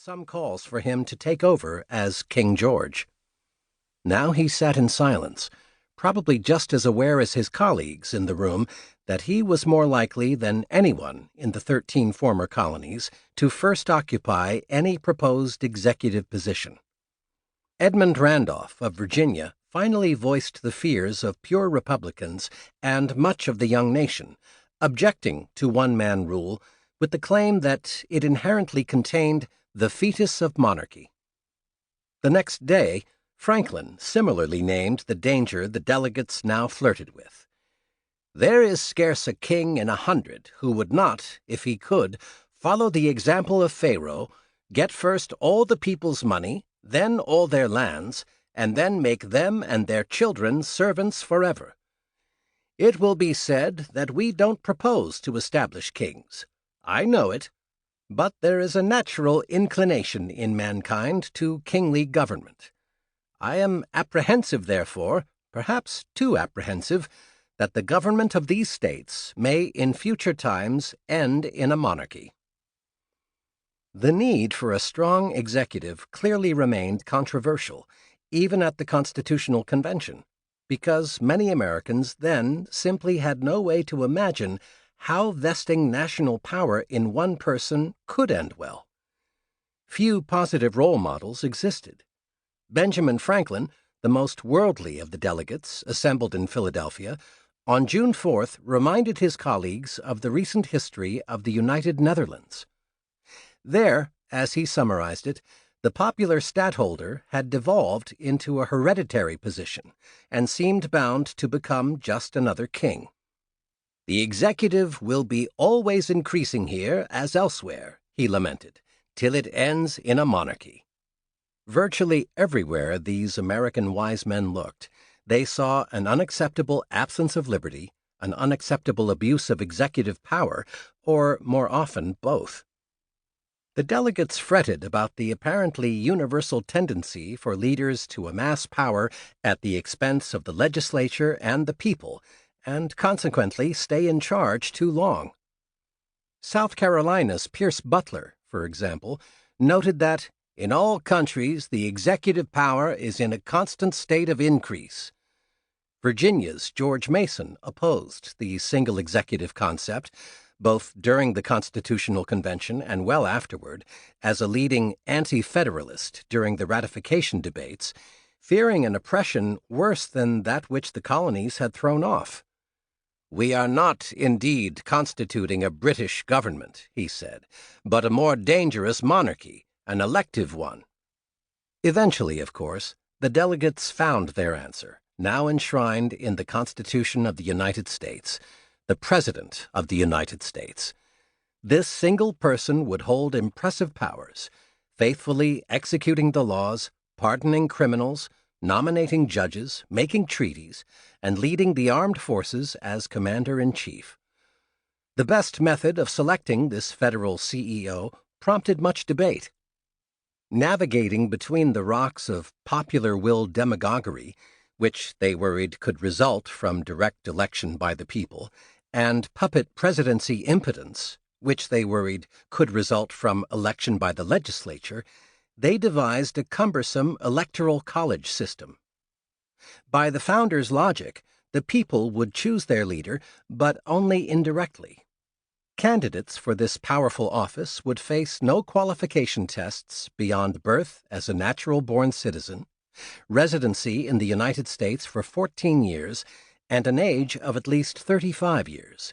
some calls for him to take over as King George. Now he sat in silence, probably just as aware as his colleagues in the room that he was more likely than anyone in the 13 former colonies to first occupy any proposed executive position. Edmund Randolph of Virginia finally voiced the fears of pure Republicans and much of the young nation, objecting to one-man rule with the claim that it inherently contained the fetus of monarchy. The next day, Franklin similarly named the danger the delegates now flirted with. There is scarce a king in 100 who would not, if he could, follow the example of Pharaoh, get first all the people's money, then all their lands, and then make them and their children servants forever. It will be said that we don't propose to establish kings. I know it, but there is a natural inclination in mankind to kingly government. I am apprehensive, therefore, perhaps too apprehensive, that the government of these states may in future times end in a monarchy. The need for a strong executive clearly remained controversial, even at the Constitutional Convention, because many Americans then simply had no way to imagine how vesting national power in one person could end well. Few positive role models existed. Benjamin Franklin, the most worldly of the delegates assembled in Philadelphia, on June 4th reminded his colleagues of the recent history of the United Netherlands. There, as he summarized it, the popular stadtholder had devolved into a hereditary position and seemed bound to become just another king. The executive will be always increasing here as elsewhere, he lamented, till it ends in a monarchy. Virtually everywhere these American wise men looked, they saw an unacceptable absence of liberty, an unacceptable abuse of executive power, or, more often, both. The delegates fretted about the apparently universal tendency for leaders to amass power at the expense of the legislature and the people, and consequently stay in charge too long. South Carolina's Pierce Butler, for example, noted that in all countries, the executive power is in a constant state of increase. Virginia's George Mason opposed the single executive concept, both during the Constitutional Convention and well afterward, as a leading anti-federalist during the ratification debates, fearing an oppression worse than that which the colonies had thrown off. "We are not, indeed, constituting a British government," he said, "but a more dangerous monarchy, an elective one." Eventually, of course, the delegates found their answer, now enshrined in the Constitution of the United States, the President of the United States. This single person would hold impressive powers, faithfully executing the laws, pardoning criminals, nominating judges, making treaties, and leading the armed forces as commander-in-chief. The best method of selecting this federal CEO prompted much debate. Navigating between the rocks of popular will demagoguery, which they worried could result from direct election by the people, and puppet presidency impotence, which they worried could result from election by the legislature, they devised a cumbersome electoral college system. By the founders' logic, the people would choose their leader, but only indirectly. Candidates for this powerful office would face no qualification tests beyond birth as a natural-born citizen, residency in the United States for 14 years, and an age of at least 35 years.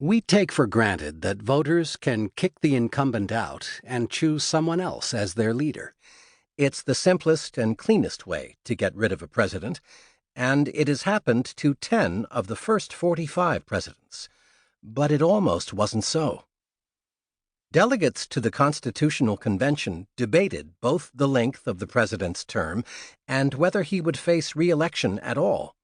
We take for granted that voters can kick the incumbent out and choose someone else as their leader. It's the simplest and cleanest way to get rid of a president, and it has happened to 10 of the first 45 presidents. But it almost wasn't so. Delegates to the Constitutional Convention debated both the length of the president's term and whether he would face re-election at all.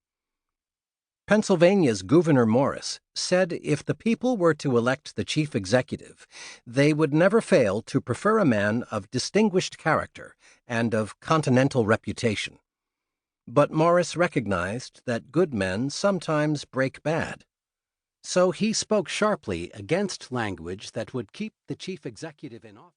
Pennsylvania's Gouverneur Morris said if the people were to elect the chief executive, they would never fail to prefer a man of distinguished character and of continental reputation. But Morris recognized that good men sometimes break bad. So he spoke sharply against language that would keep the chief executive in office.